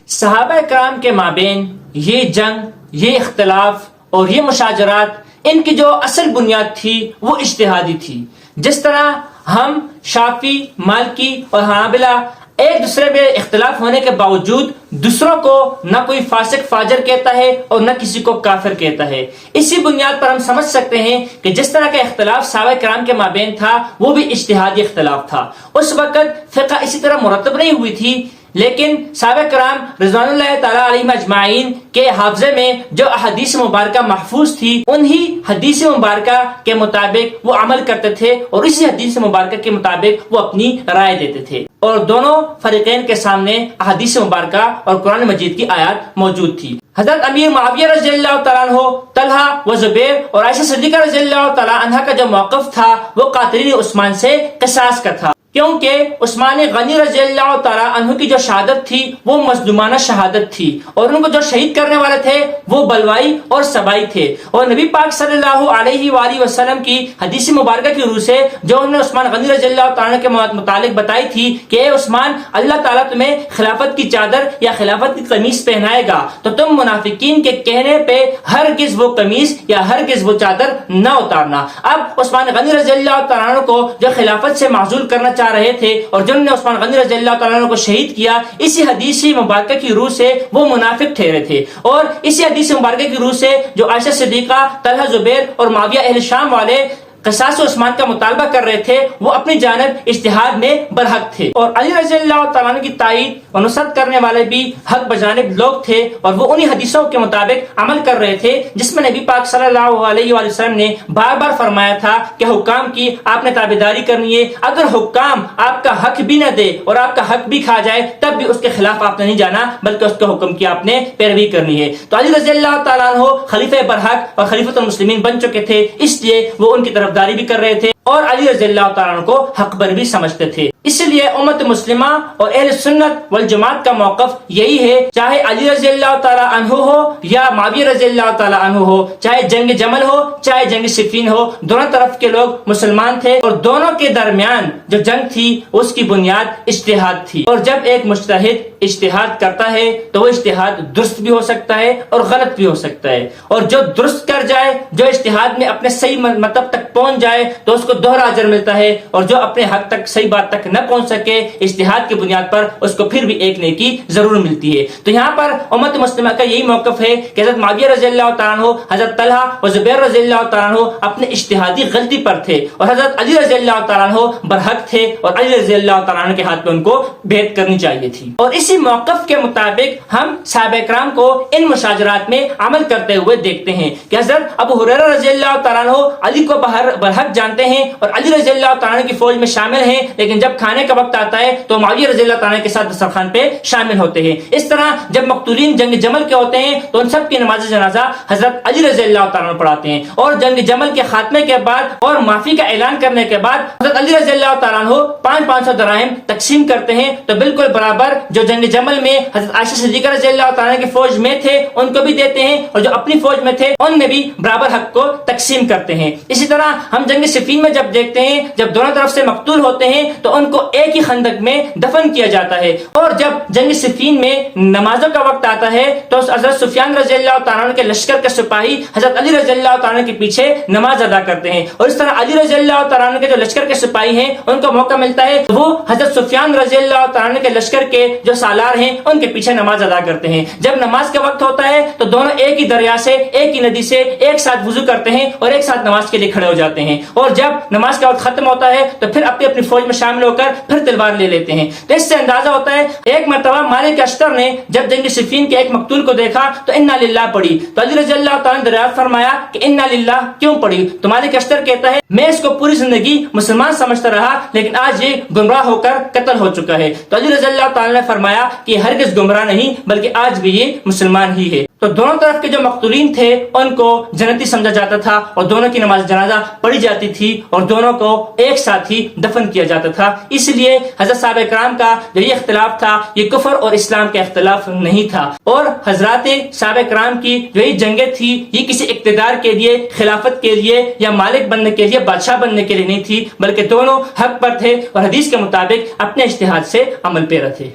صحابہ کرام کے مابین یہ جنگ، یہ اختلاف اور یہ مشاجرات، ان کی جو اصل بنیاد تھی وہ اجتہادی تھی۔ جس طرح ہم شافعی، مالکی اور حنابلہ ایک دوسرے میں اختلاف ہونے کے باوجود دوسروں کو نہ کوئی فاسق فاجر کہتا ہے اور نہ کسی کو کافر کہتا ہے، اسی بنیاد پر ہم سمجھ سکتے ہیں کہ جس طرح کا اختلاف صحابہ کرام کے مابین تھا وہ بھی اجتہادی اختلاف تھا۔ اس وقت فقہ اسی طرح مرتب نہیں ہوئی تھی، لیکن صحابہ کرام رضوان اللہ تعالیٰ علیہم اجمعین کے حافظے میں جو احادیث مبارکہ محفوظ تھی، انہی حدیث مبارکہ کے مطابق وہ عمل کرتے تھے اور اسی حدیث مبارکہ کے مطابق وہ اپنی رائے دیتے تھے، اور دونوں فریقین کے سامنے احادیث مبارکہ اور قرآن مجید کی آیات موجود تھی۔ حضرت امیر معاویہ رضی اللہ تعالیٰ عنہ، طلحہ و زبیر اور عائشہ صدیقہ رضی اللہ تعالیٰ عنہ کا جو موقف تھا وہ قاتلین عثمان سے قصاص کا تھا، کیونکہ عثمان غنی رضی اللہ تعالیٰ عنہ کی جو شہادت تھی وہ مظلومانہ شہادت تھی، اور ان کو جو شہید کرنے والے تھے وہ بلوائی اور سبائی تھے، اور نبی پاک صلی اللہ علیہ وآلہ وسلم کی حدیث مبارکہ کی روح سے جو انہوں نے عثمان غنی رضی اللہ تعالیٰ عنہ کے متعلق بتائی تھی کہ اے عثمان، اللہ تعالیٰ تمہیں خلافت کی چادر یا خلافت کی قمیص پہنائے گا تو تم منافقین کے کہنے پہ ہرگز وہ قمیص یا ہرگز وہ چادر نہ اتارنا۔ اب عثمان غنی رضی اللہ تعالیٰ عنہ کو جو خلافت سے معزول کرنا چاہ رہے تھے اور جنہوں نے عثمان غنی رضی اللہ تعالیٰ عنہ کو شہید کیا، اسی حدیث مبارکہ کی روح سے وہ منافق ٹھہرے تھے، اور اسی حدیث مبارکہ کی روح سے جو عائشہ صدیقہ، طلحہ زبیر اور معاویہ اہل شام والے قصاص عثمان کا مطالبہ کر رہے تھے، وہ اپنی جانب اجتہاد میں برحق تھے، اور علی رضی اللہ تعالیٰ عنہ کی تائید اور نصرت کرنے والے بھی حق بجانب لوگ تھے، اور وہ انہی حدیثوں کے مطابق عمل کر رہے تھے جس میں نبی پاک صلی اللہ علیہ وآلہ وسلم نے بار بار فرمایا تھا کہ حکام کی آپ نے تابعداری کرنی ہے، اگر حکام آپ کا حق بھی نہ دے اور آپ کا حق بھی کھا جائے تب بھی اس کے خلاف آپ نے نہیں جانا، بلکہ اس کے حکم کی آپ نے پیروی کرنی ہے۔ تو علی رضی اللہ تعالیٰ عنہ خلیفہ برحق اور خلیفۃ المسلمین بن چکے تھے، اس لیے وہ ان کی طرفداری بھی کر رہے تھے اور علی رضی اللہ تعالیٰ عنہ کو حق پر بھی سمجھتے تھے۔ اس لیے امت مسلمہ اور اہل سنت والجماعت کا موقف یہی ہے، چاہے علی رضی اللہ تعالیٰ عنہ ہو یا معاویہ رضی اللہ تعالیٰ عنہ ہو، چاہے جنگ جمل ہو چاہے جنگ صفین ہو، دونوں طرف کے لوگ مسلمان تھے، اور دونوں کے درمیان جو جنگ تھی اس کی بنیاد اجتہاد تھی، اور جب ایک مجتہد اجتہاد کرتا ہے تو وہ اجتہاد درست بھی ہو سکتا ہے اور غلط بھی ہو سکتا ہے، اور جو درست کر جائے، جو اجتہاد میں اپنے صحیح مطلب تک پہنچ جائے تو اس کو دوہرا اجر ملتا ہے، اور جو اپنے حق تک صحیح بات تک نہ پہنچ سکے اجتہاد کی بنیاد پر اس کو پھر بھی ایک نیکی ضرور ملتی ہے۔ تو یہاں پر امت مسلمہ کا یہی موقف ہے کہ حضرت معاویہ رضی اللہ تعالیٰ عنہ، حضرت طلحہ و زبیر رضی اللہ تعالیٰ عنہ اپنے اجتہادی غلطی پر تھے، اور حضرت علی رضی اللہ تعالیٰ عنہ برحق تھے، اور علی رضی اللہ تعالیٰ عنہ کے ہاتھ میں ان کو بیعت کرنی چاہیے تھی۔ اور اسی موقف کے مطابق ہم صحابہ کرام کو ان مشاجرات میں عمل کرتے ہوئے دیکھتے ہیں کہ حضرت ابو ہریرہ رضی اللہ تعالیٰ عنہ علی کو برحق جانتے ہیں اور علی رضی اللہ تعالیٰ عنہ کی فوج میں شامل ہیں، لیکن جب کھانے کا وقت آتا ہے تو معاویہ رضی اللہ تعالیٰ عنہ کے ساتھ دسترخوان پہ شامل ہوتے ہیں۔ اس طرح جب مقتولین جنگ جمل کے ہوتے ہیں تو ان سب کی نماز جنازہ حضرت علی رضی اللہ تعالیٰ عنہ پڑھاتے ہیں، اور جنگ جمل کے خاتمے کے بعد اور معافی کا اعلان کرنے کے بعد حضرت علی رضی اللہ تعالیٰ عنہ 500 دراہم تقسیم کرتے ہیں، تو بالکل برابر جو جنگ جمل میں حضرت عائشہ صدیقہ رضی اللہ تعالیٰ عنہ کی فوج میں تھے ان کو بھی دیتے ہیں، اور جو اپنی فوج میں تھے ان میں بھی برابر حق کو تقسیم کرتے ہیں۔ اسی طرح ہم جنگ صفین میں جب دیکھتے ہیں، جب دونوں طرف سے مقتول ہوتے ہیں تو ان کو ایک ہی خندق میں دفن کیا جاتا ہے، اور جب جنگ صفین میں نمازوں کا وقت آتا ہے تو حضرت سفیان رضی اللہ تعالیٰ عنہ کے لشکر کے سپاہی حضرت علی رضی اللہ تعالیٰ عنہ کے پیچھے نماز ادا کرتے ہیں، اور اس طرح علی رضی اللہ تعالیٰ عنہ کے جو لشکر کے سپاہی ہیں ان کو موقع ملتا ہے وہ حضرت سفیان رضی اللہ تعالیٰ عنہ کے لشکر کے جو سالار ہیں ان کے پیچھے نماز ادا کرتے ہیں۔ جب نماز کا وقت ہوتا ہے تو دونوں ایک ہی دریا سے، ایک ہی ندی سے ایک ساتھ وضو کرتے ہیں اور ایک ساتھ نماز کے لیے کھڑے ہو جاتے ہیں، اور جب نماز کا وقت ختم ہوتا ہے تو پھر اپنی اپنی فوج میں شامل ہو کر پھر تلوار لے لیتے ہیں۔ تو اس سے اندازہ ہوتا ہے، ایک مرتبہ مالک اشتر نے جب جنگ صفین کے ایک مقتول کو دیکھا تو انا للہ پڑھی، تو علی رضی اللہ تعالیٰ نے دریافت فرمایا کہ انا للہ کیوں پڑھی؟ تو مالک اشتر کہتا ہے میں اس کو پوری زندگی مسلمان سمجھتا رہا لیکن آج یہ گمراہ ہو کر قتل ہو چکا ہے۔ تو علی رضی اللہ تعالیٰ نے فرمایا کہ ہرگز گمراہ نہیں بلکہ آج بھی یہ مسلمان ہی ہے۔ تو دونوں طرف کے جو مقتولین تھے ان کو جنتی سمجھا جاتا تھا اور دونوں کی نماز جنازہ پڑھی جاتی تھی اور دونوں کو ایک ساتھ ہی دفن کیا جاتا تھا. اس لیے حضرت صحابہ کرام کا جو یہ اختلاف تھا یہ کفر اور اسلام کا اختلاف نہیں تھا. اور حضرات صحابہ کرام کی جو یہ جنگیں تھی یہ کسی اقتدار کے لیے، خلافت کے لیے یا مالک بننے کے لیے، بادشاہ بننے کے لیے نہیں تھی، بلکہ دونوں حق پر تھے اور حدیث کے مطابق اپنے اجتہاد سے عمل پیرا تھے.